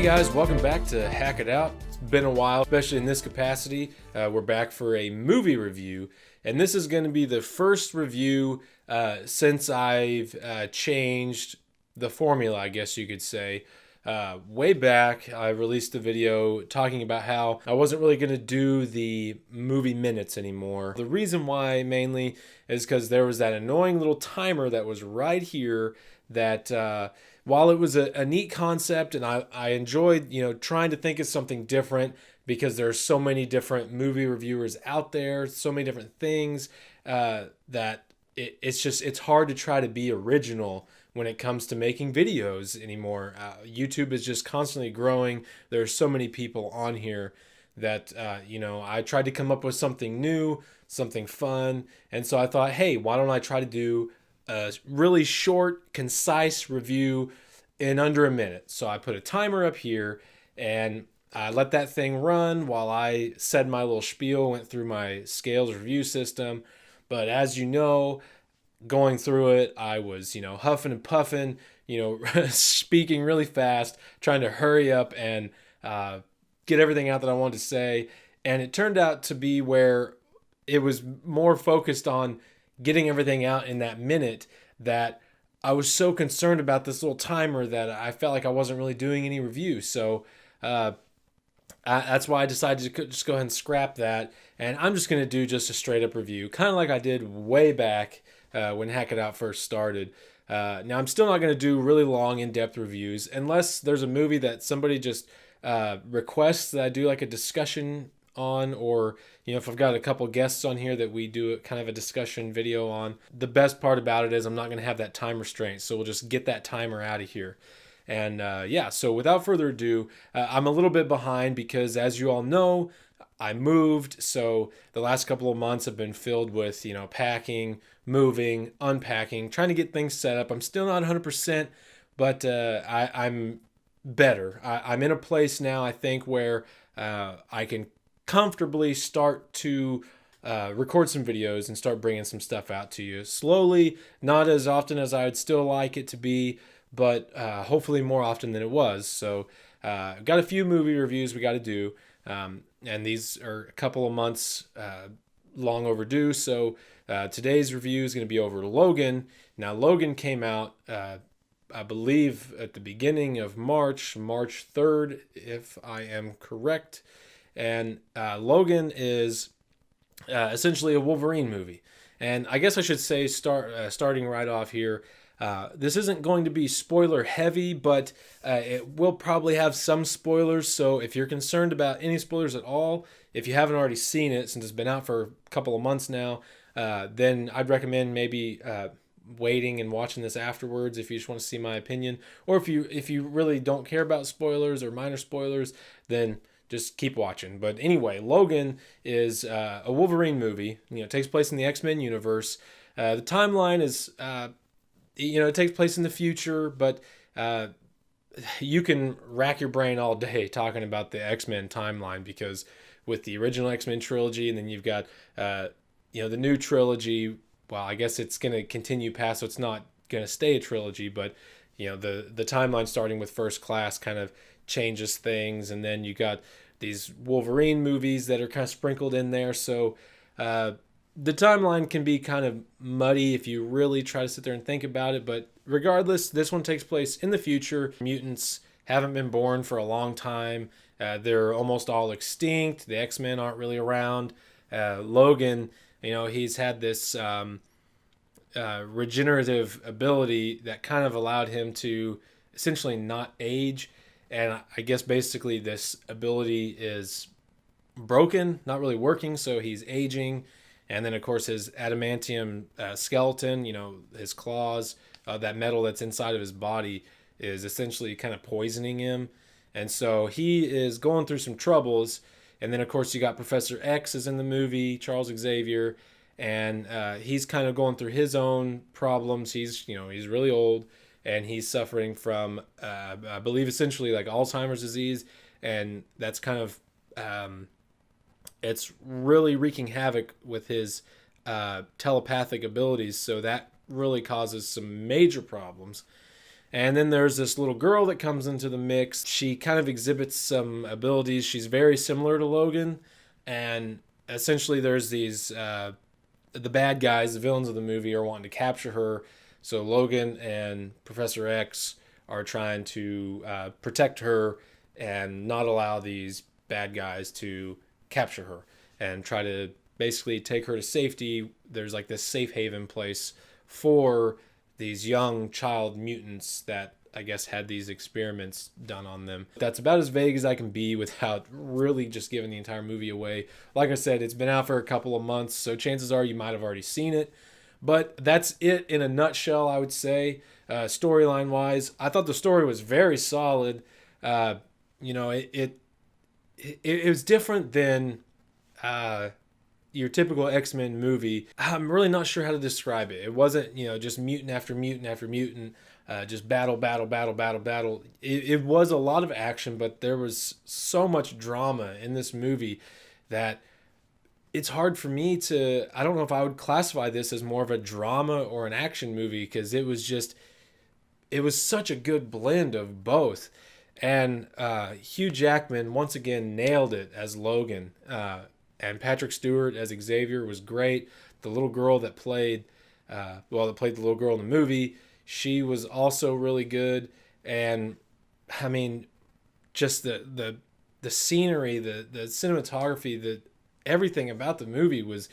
Hey guys, welcome back to Hack It Out. It's been a while, especially in this capacity. We're back for a movie review, and this is going to be the first review since I've changed the formula, I guess you could say. Way back, I released a video talking about how I wasn't really going to do the movie minutes anymore. The reason why mainly is because there was that annoying little timer that was right here that while it was a neat concept and I enjoyed, trying to think of something different because there's so many different movie reviewers out there, so many different things that it's hard to try to be original when it comes to making videos anymore. YouTube is just constantly growing. There's so many people on here that, I tried to come up with something new, something fun. And so I thought, hey, why don't I try to do a really short, concise review in under a minute. So I put a timer up here and I let that thing run while I said my little spiel, went through my scales review system. But as you know, going through it, I was, huffing and puffing, speaking really fast, trying to hurry up and get everything out that I wanted to say. And it turned out to be where it was more focused on getting everything out in that minute that I was so concerned about this little timer that I felt like I wasn't really doing any reviews. So that's why I decided to just go ahead and scrap that. And I'm just going to do just a straight up review, kind of like I did way back when Hack It Out first started. Now, I'm still not going to do really long, in-depth reviews unless there's a movie that somebody just requests that I do like a discussion on, or if I've got a couple guests on here that we do kind of a discussion video on. The best part about it is I'm not going to have that time restraint, so we'll just get that timer out of here. And so without further ado, I'm a little bit behind because, as you all know, I moved, so the last couple of months have been filled with packing, moving, unpacking, trying to get things set up. I'm still not 100%, but I'm better. I'm in a place now, I think, where I can comfortably start to record some videos and start bringing some stuff out to you slowly, not as often as I would still like it to be, but hopefully more often than it was. So I've got a few movie reviews we got to do, and these are a couple of months long overdue. So today's review is going to be over Logan. Now, Logan came out I believe at the beginning of March 3rd, if I am correct. And Logan is essentially a Wolverine movie. And I guess I should say, starting right off here, this isn't going to be spoiler heavy, but it will probably have some spoilers. So if you're concerned about any spoilers at all, if you haven't already seen it, since it's been out for a couple of months now, then I'd recommend maybe waiting and watching this afterwards if you just want to see my opinion. Or if you really don't care about spoilers or minor spoilers, then just keep watching. But anyway, Logan is a Wolverine movie. It takes place in the X-Men universe. The timeline is, it takes place in the future, but you can rack your brain all day talking about the X-Men timeline, because with the original X-Men trilogy, and then you've got, the new trilogy. Well, I guess it's going to continue past, so it's not going to stay a trilogy, but the timeline starting with First Class kind of changes things, and then you got these Wolverine movies that are kind of sprinkled in there. So the timeline can be kind of muddy if you really try to sit there and think about it. But regardless, this one takes place in the future. Mutants haven't been born for a long time. They're almost all extinct. The X-Men aren't really around. Logan, he's had this regenerative ability that kind of allowed him to essentially not age. And I guess basically this ability is broken, not really working, so he's aging. And then, of course, his adamantium skeleton, his claws, that metal that's inside of his body is essentially kind of poisoning him. And so he is going through some troubles. And then, of course, you got Professor X is in the movie, Charles Xavier, and he's kind of going through his own problems. He's really old, and he's suffering from, I believe, essentially like Alzheimer's disease, and that's kind of, it's really wreaking havoc with his telepathic abilities, so that really causes some major problems. And then there's this little girl that comes into the mix. She kind of exhibits some abilities. She's very similar to Logan. And essentially, there's these the bad guys, the villains of the movie, are wanting to capture her. So Logan and Professor X are trying to protect her and not allow these bad guys to capture her and try to basically take her to safety. There's like this safe haven place for these young child mutants that I guess had these experiments done on them. That's about as vague as I can be without really just giving the entire movie away. Like I said, it's been out for a couple of months, so chances are you might have already seen it. But that's it in a nutshell, I would say. Storyline wise, I thought the story was very solid. You know, it was different than your typical X-Men movie. I'm really not sure how to describe it. It wasn't, just mutant after mutant after mutant, just battle, battle, battle, battle, battle. It was a lot of action, but there was so much drama in this movie that it's hard for me to, I don't know if I would classify this as more of a drama or an action movie, because it was such a good blend of both. And Hugh Jackman once again nailed it as Logan. And Patrick Stewart as Xavier was great. The little girl that played the little girl in the movie, she was also really good. And I mean, just the scenery, the cinematography, everything about the movie was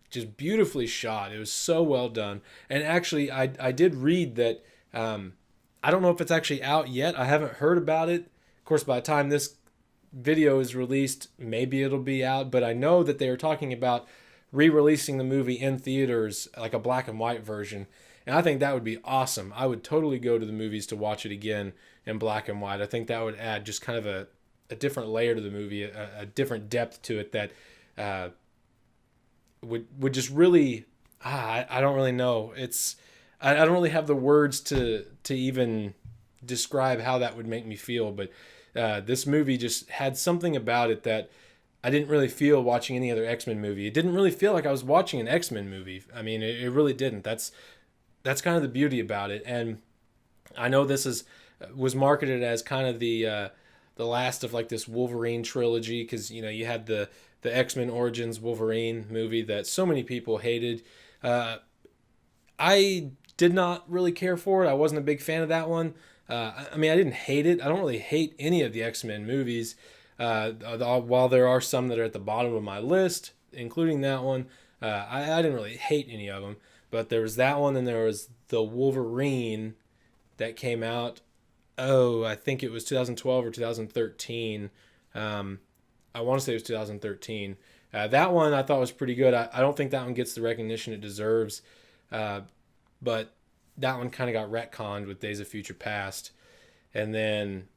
just beautifully shot. It was so well done. And actually, I did read that, I don't know if it's actually out yet. I haven't heard about it. Of course, by the time this video is released, maybe it'll be out, but I know that they are talking about re-releasing the movie in theaters, like a black and white version. And I think that would be awesome. I would totally go to the movies to watch it again in black and white. I think that would add just kind of a different layer to the movie, a different depth to it that would just really, I don't really know. I don't really have the words to even describe how that would make me feel, but this movie just had something about it that I didn't really feel watching any other X-Men movie. It didn't really feel like I was watching an X-Men movie. I mean, it really didn't. That's kind of the beauty about it. And I know this was marketed as kind of the last of like this Wolverine trilogy, because you had the X-Men Origins Wolverine movie that so many people hated. I did not really care for it. I wasn't a big fan of that one. I mean, I didn't hate it. I don't really hate any of the X-Men movies. While there are some that are at the bottom of my list, including that one, I didn't really hate any of them. But there was that one, and there was the Wolverine that came out. Oh, I think it was 2012 or 2013. I want to say it was 2013. That one I thought was pretty good. I don't think that one gets the recognition it deserves. But that one kind of got retconned with Days of Future Past. And then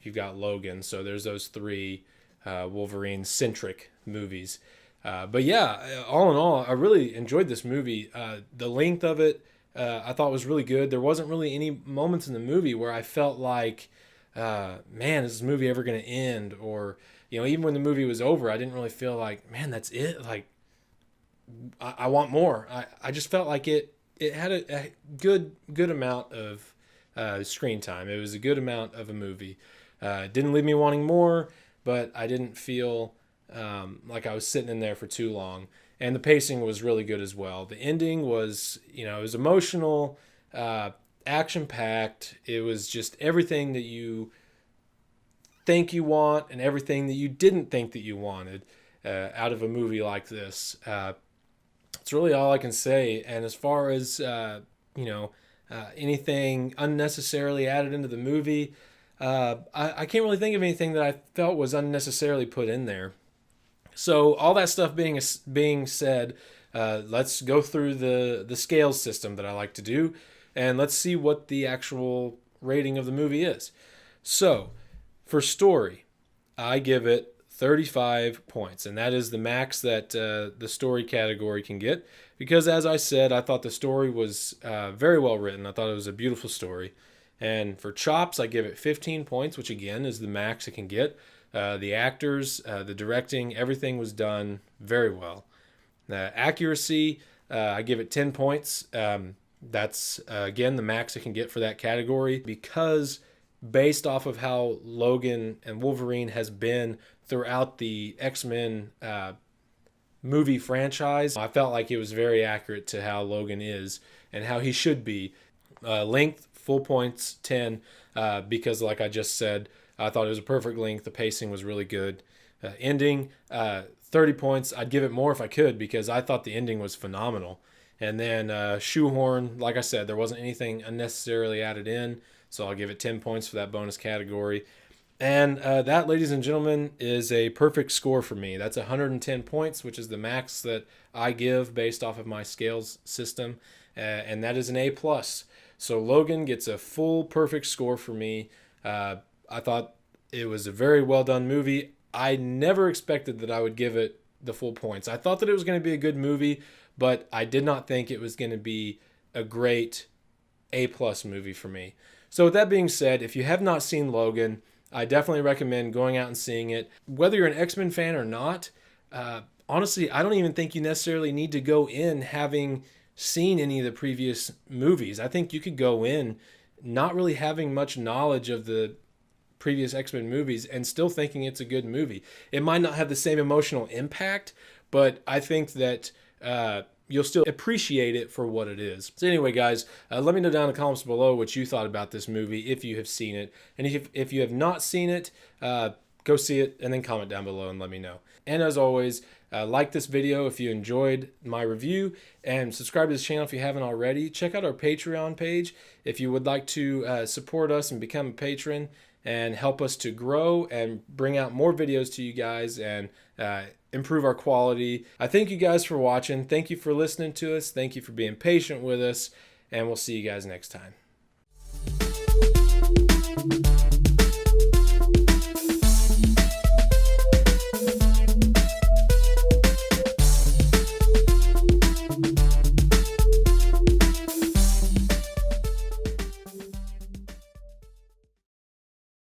you've got Logan. So there's those three Wolverine-centric movies. But yeah, all in all, I really enjoyed this movie. The length of it, I thought was really good. There wasn't really any moments in the movie where I felt like, man, is this movie ever going to end? Or, even when the movie was over, I didn't really feel like, man, that's it. Like, I want more. I just felt like it had a good amount of screen time. It was a good amount of a movie. It didn't leave me wanting more, but I didn't feel like I was sitting in there for too long. And the pacing was really good as well. The ending was, it was emotional, action-packed. It was just everything that you think you want and everything that you didn't think that you wanted out of a movie like this. It's really all I can say. And as far as, anything unnecessarily added into the movie, I can't really think of anything that I felt was unnecessarily put in there. So all that stuff being said, let's go through the scales system that I like to do, and let's see what the actual rating of the movie is. So for story, I give it 35 points, and that is the max that the story category can get, because as I said, I thought the story was very well written. I thought it was a beautiful story. And for chops, I give it 15 points, which again is the max it can get. The actors, the directing, everything was done very well. Accuracy, I give it 10 points. That's again the max I can get for that category, because based off of how Logan and Wolverine has been throughout the X-Men movie franchise, I felt like it was very accurate to how Logan is and how he should be. Length, full points, 10, because like I just said, I thought it was a perfect length. The pacing was really good. Ending, 30 points. I'd give it more if I could, because I thought the ending was phenomenal. And then shoehorn, like I said, there wasn't anything unnecessarily added in, so I'll give it 10 points for that bonus category. And that, ladies and gentlemen, is a perfect score for me. That's 110 points, which is the max that I give based off of my scales system, and that is an A+. So Logan gets a full perfect score for me. I thought it was a very well done movie. I never expected that I would give it the full points. I thought that it was going to be a good movie, but I did not think it was going to be a great A+ movie for me. So with that being said, if you have not seen Logan, I definitely recommend going out and seeing it. Whether you're an X-Men fan or not, honestly, I don't even think you necessarily need to go in having seen any of the previous movies. I think you could go in not really having much knowledge of the previous X-Men movies and still thinking it's a good movie. It might not have the same emotional impact, but I think that you'll still appreciate it for what it is. So anyway, guys, let me know down in the comments below what you thought about this movie, if you have seen it. And if you have not seen it, go see it and then comment down below and let me know. And as always, like this video if you enjoyed my review, and subscribe to this channel if you haven't already. Check out our Patreon page if you would like to support us and become a patron and help us to grow and bring out more videos to you guys and improve our quality. I thank you guys for watching. Thank you for listening to us. Thank you for being patient with us, and we'll see you guys next time.